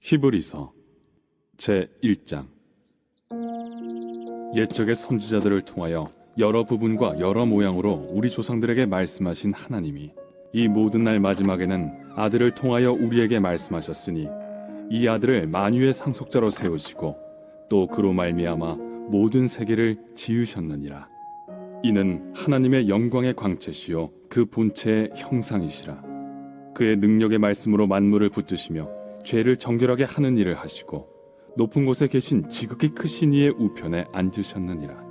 히브리서 제1장. 옛적의 선지자들을 통하여 여러 부분과 여러 모양으로 우리 조상들에게 말씀하신 하나님이 이 모든 날 마지막에는 아들을 통하여 우리에게 말씀하셨으니 이 아들을 만유의 상속자로 세우시고 또 그로 말미암아 모든 세계를 지으셨느니라. 이는 하나님의 영광의 광채시요 그 본체의 형상이시라. 그의 능력의 말씀으로 만물을 붙드시며 죄를 정결하게 하는 일을 하시고 높은 곳에 계신 지극히 크신 이의 우편에 앉으셨느니라.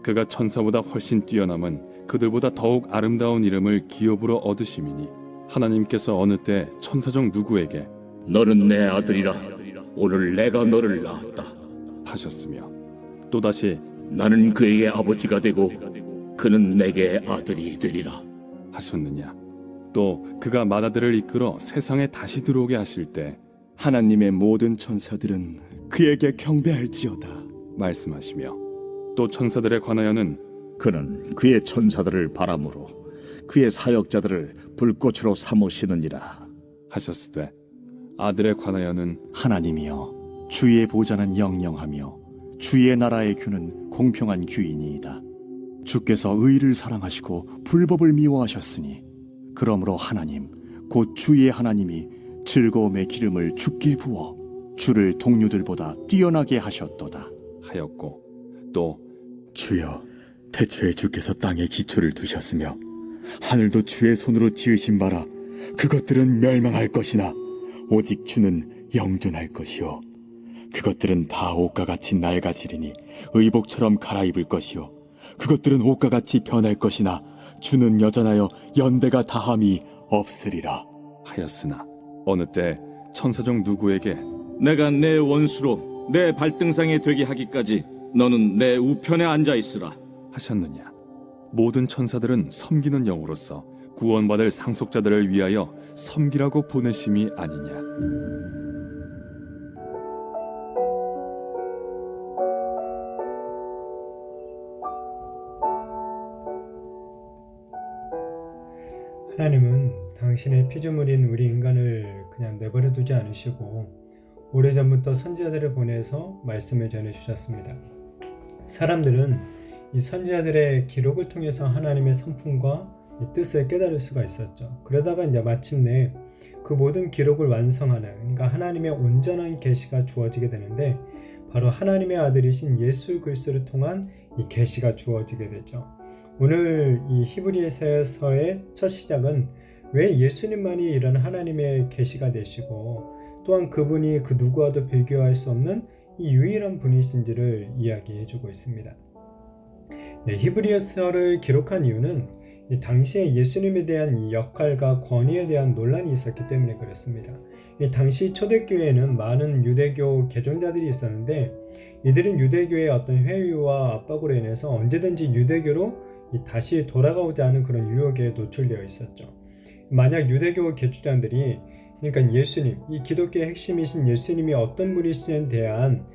그가 천사보다 훨씬 뛰어남은 그들보다 더욱 아름다운 이름을 기업으로 얻으심이니 하나님께서 어느 때 천사 중 누구에게 너는 내 아들이라 오늘 내가 너를 낳았다 하셨으며 또다시 나는 그에게 아버지가 되고 그는 내게 아들이 되리라. 하셨느냐. 또 그가 맏아들을 이끌어 세상에 다시 들어오게 하실 때 하나님의 모든 천사들은 그에게 경배할지어다. 말씀하시며 또 천사들에 관하여는 그는 그의 천사들을 바람으로 그의 사역자들을 불꽃으로 삼으시느니라 하셨으되 아들에 관하여는 하나님이여, 주의 보좌는 영영하며 주의 나라의 규는 공평한 규이니이다. 주께서 의를 사랑하시고 불법을 미워하셨으니 그러므로 하나님 곧 주의 하나님이 즐거움의 기름을 주께 부어 주를 동료들보다 뛰어나게 하셨도다 하였고 또 주여, 태초에 주께서 땅에 기초를 두셨으며 하늘도 주의 손으로 지으신 바라 그것들은 멸망할 것이나 오직 주는 영존할 것이요 그것들은 다 옷과 같이 낡아지리니 의복처럼 갈아입을 것이요 그것들은 옷과 같이 변할 것이나 주는 여전하여 연대가 다함이 없으리라. 하였으나 어느 때 천사 중 누구에게 내가 내 원수로 내 발등상에 되게 하기까지 너는 내 우편에 앉아 있으라 하셨느냐. 모든 천사들은 섬기는 영으로서 구원받을 상속자들을 위하여 섬기라고 보내심이 아니냐. 하나님은 당신의 피조물인 우리 인간을 그냥 내버려 두지 않으시고 오래전부터 선지자들을 보내서 말씀을 전해주셨습니다. 사람들은 이 선지자들의 기록을 통해서 하나님의 성품과 이 뜻을 깨달을 수가 있었죠. 그러다가 이제 마침내 그 모든 기록을 완성하는, 그러니까 하나님의 온전한 계시가 주어지게 되는데 바로 하나님의 아들이신 예수 그리스도를 통한 이 계시가 주어지게 되죠. 오늘 이 히브리서의 첫 시작은 왜 예수님만이 이런 하나님의 계시가 되시고 또한 그분이 그 누구와도 비교할 수 없는 이 유일한 분이신지를 이야기해주고 있습니다. 네, 히브리서를 기록한 이유는 이 당시에 예수님에 대한 이 역할과 권위에 대한 논란이 있었기 때문에 그렇습니다. 이 당시 초대교회에는 많은 유대교 개종자들이 있었는데 이들은 유대교의 어떤 회유와 압박으로 인해서 언제든지 유대교로 다시 돌아가고자 하는 그런 유혹에 노출되어 있었죠. 만약 유대교 개종자들이, 그러니까 예수님, 이 기독교의 핵심이신 예수님이 어떤 분이신지에 대한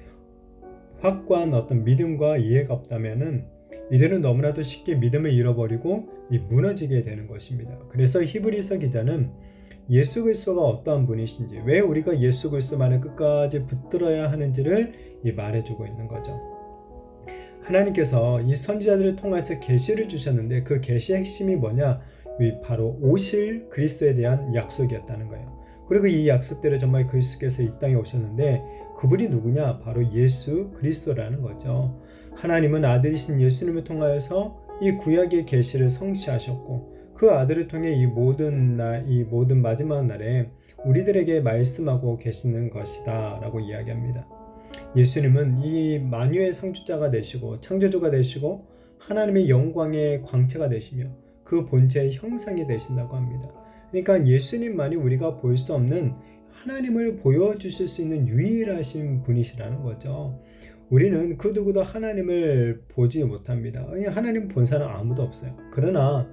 확고한 어떤 믿음과 이해가 없다면은 이들은 너무나도 쉽게 믿음을 잃어버리고 무너지게 되는 것입니다. 그래서 히브리서 기자는 예수 그리스도가 어떠한 분이신지, 왜 우리가 예수 그리스도만을 끝까지 붙들어야 하는지를 말해주고 있는 거죠. 하나님께서 이 선지자들을 통해서 계시를 주셨는데 그 계시의 핵심이 뭐냐? 바로 오실 그리스도에 대한 약속이었다는 거예요. 그리고 이 약속대로 정말 그리스도께서 이 땅에 오셨는데 그분이 누구냐? 바로 예수 그리스도라는 거죠. 하나님은 아들이신 예수님을 통하여서 이 구약의 계시를 성취하셨고 그 아들을 통해 이 모든 마지막 날에 우리들에게 말씀하고 계시는 것이다 라고 이야기합니다. 예수님은 이 만유의 상주자가 되시고 창조주가 되시고 하나님의 영광의 광채가 되시며 그 본체의 형상이 되신다고 합니다. 그러니까 예수님만이 우리가 볼 수 없는 하나님을 보여주실 수 있는 유일하신 분이시라는 거죠. 우리는 그 누구도 하나님을 보지 못합니다. 하나님 본 사람 아무도 없어요. 그러나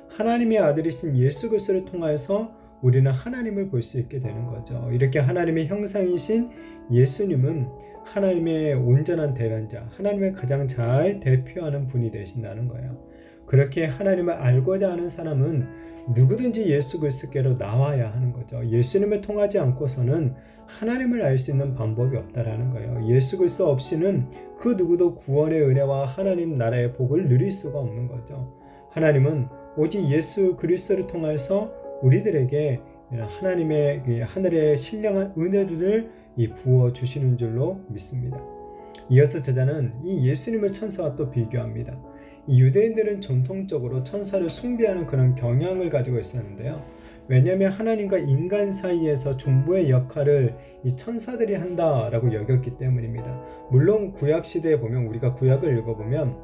하나님의 아들이신 예수 그리스도를 통해서 우리는 하나님을 볼 수 있게 되는 거죠. 이렇게 하나님의 형상이신 예수님은 하나님의 온전한 대변자, 하나님을 가장 잘 대표하는 분이 되신다는 거예요. 그렇게 하나님을 알고자 하는 사람은 누구든지 예수 그리스도께로 나와야 하는 거죠. 예수님을 통하지 않고서는 하나님을 알 수 있는 방법이 없다라는 거예요. 예수 그리스도 없이는 그 누구도 구원의 은혜와 하나님 나라의 복을 누릴 수가 없는 거죠. 하나님은 오직 예수 그리스도를 통해서 우리들에게 하나님의 하늘의 신령한 은혜를 부어 주시는 줄로 믿습니다. 이어서 저자는 이 예수님을 천사와 또 비교합니다. 이 유대인들은 전통적으로 천사를 숭배하는 그런 경향을 가지고 있었는데요. 왜냐하면 하나님과 인간 사이에서 중보의 역할을 이 천사들이 한다라고 여겼기 때문입니다. 물론 구약 시대에 보면, 우리가 구약을 읽어보면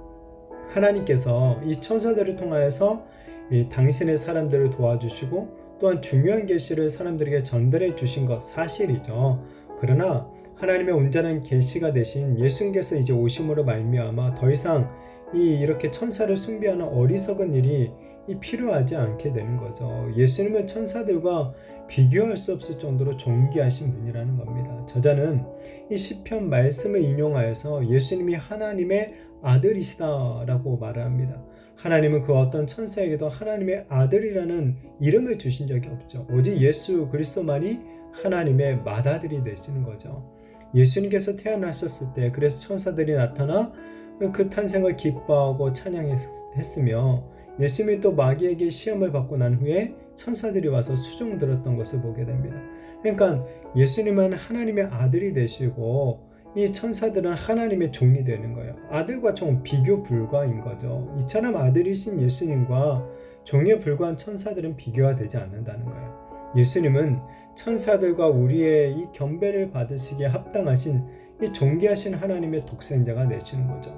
하나님께서 이 천사들을 통하여서 이 당신의 사람들을 도와주시고 또한 중요한 계시를 사람들에게 전달해 주신 것 사실이죠. 그러나 하나님의 온전한 계시가 되신 예수님께서 이제 오심으로 말미암아 더 이상 이렇게 천사를 숭배하는 어리석은 일이 필요하지 않게 되는 거죠. 예수님은 천사들과 비교할 수 없을 정도로 존귀하신 분이라는 겁니다. 저자는 이 시편 말씀을 인용하여서 예수님이 하나님의 아들이시다라고 말을 합니다. 하나님은 그 어떤 천사에게도 하나님의 아들이라는 이름을 주신 적이 없죠. 오직 예수 그리스도만이 하나님의 맏아들이 되시는 거죠. 예수님께서 태어나셨을 때 그래서 천사들이 나타나 그 탄생을 기뻐하고 찬양했으며, 예수님이 또 마귀에게 시험을 받고 난 후에 천사들이 와서 수종 들었던 것을 보게 됩니다. 그러니까 예수님은 하나님의 아들이 되시고 이 천사들은 하나님의 종이 되는 거예요. 아들과 종 비교 불가인 거죠. 이처럼 아들이신 예수님과 종에 불과한 천사들은 비교가 되지 않는다는 거예요. 예수님은 천사들과 우리의 이 겸배를 받으시기에 합당하신 이 존귀하신 하나님의 독생자가 되시는 거죠.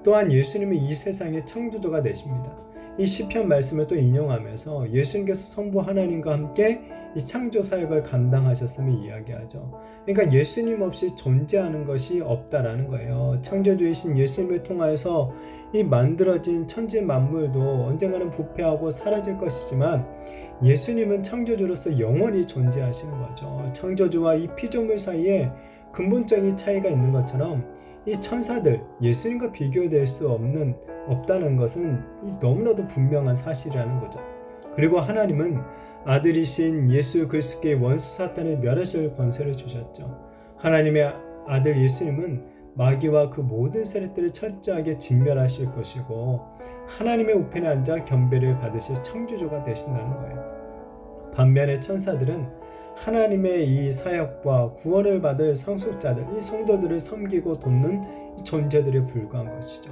또한 예수님은 이 세상의 창조주가 되십니다. 이 시편 말씀을 또 인용하면서 예수님께서 성부 하나님과 함께 이 창조 사역을 감당하셨음을 이야기하죠. 그러니까 예수님 없이 존재하는 것이 없다라는 거예요. 창조주이신 예수님을 통하여서 이 만들어진 천지 만물도 언젠가는 부패하고 사라질 것이지만 예수님은 창조주로서 영원히 존재하시는 거죠. 창조주와 이 피조물 사이에 근본적인 차이가 있는 것처럼 이 천사들, 예수님과 비교될 수 없다는 것은 너무나도 분명한 사실이라는 거죠. 그리고 하나님은 아들이신 예수 그리스도께 원수 사탄을 멸하실 권세를 주셨죠. 하나님의 아들 예수님은 마귀와 그 모든 세력들을 철저하게 진멸하실 것이고 하나님의 우편에 앉아 겸배를 받으실 창조주가 되신다는 거예요. 반면에 천사들은 하나님의 이 사역과 구원을 받을 상속자들, 이 성도들을 섬기고 돕는 존재들에 불과한 것이죠.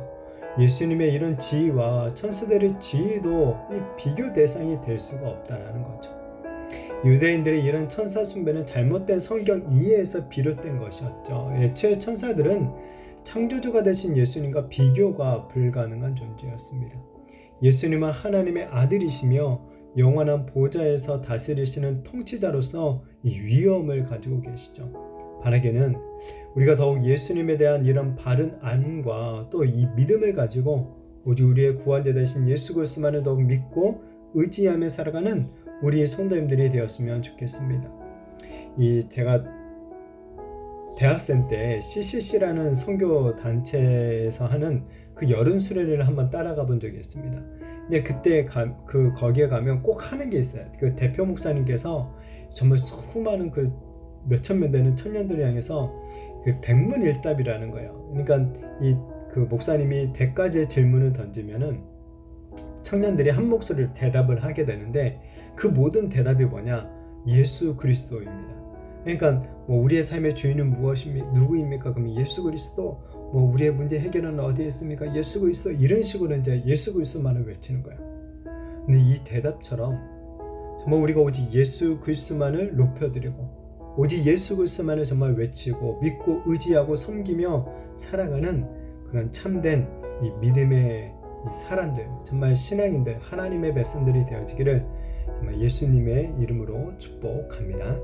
예수님의 이런 지위와 천사들의 지위도 이 비교 대상이 될 수가 없다는 거죠. 유대인들의 이런 천사 숭배는 잘못된 성경 이해에서 비롯된 것이었죠. 애초에 천사들은 창조주가 되신 예수님과 비교가 불가능한 존재였습니다. 예수님은 하나님의 아들이시며 영원한 보좌에서 다스리시는 통치자로서 이 위엄을 가지고 계시죠. 바라기는 우리가 더욱 예수님에 대한 이런 바른 안과 또 이 믿음을 가지고 오직 우리의 구원자 되신 예수 그리스도만을 더욱 믿고 의지하며 살아가는 우리 성도님들이 되었으면 좋겠습니다. 제가 대학생 때 CCC라는 선교 단체에서 하는 그 여름 수련회를 한번 따라가 본 적이 있습니다. 근데 그때 거기에 가면 꼭 하는 게 있어요. 그 대표 목사님께서 정말 수많은 그 몇천 명 되는 청년들을 향해서 그 백문일답이라는 거예요. 그러니까 그 목사님이 100가지의 질문을 던지면은 청년들이 한 목소리로 대답을 하게 되는데 그 모든 대답이 뭐냐? 예수 그리스도입니다. 그러니까 우리의 삶의 주인은 누구입니까? 그러면 예수 그리스도. 우리의 문제 해결은 어디에 있습니까? 예수 그리스도. 이런 식으로 이제 예수 그리스도만을 외치는 거예요. 근데 이 대답처럼 정말 우리가 오직 예수 그리스도만을 높여드리고 오직 예수 그리스도만을 정말 외치고 믿고 의지하고 섬기며 살아가는 그런 참된 이 믿음의 이 사람들, 정말 신앙인들, 하나님의 백성들이 되어지기를 정말 예수님의 이름으로 축복합니다.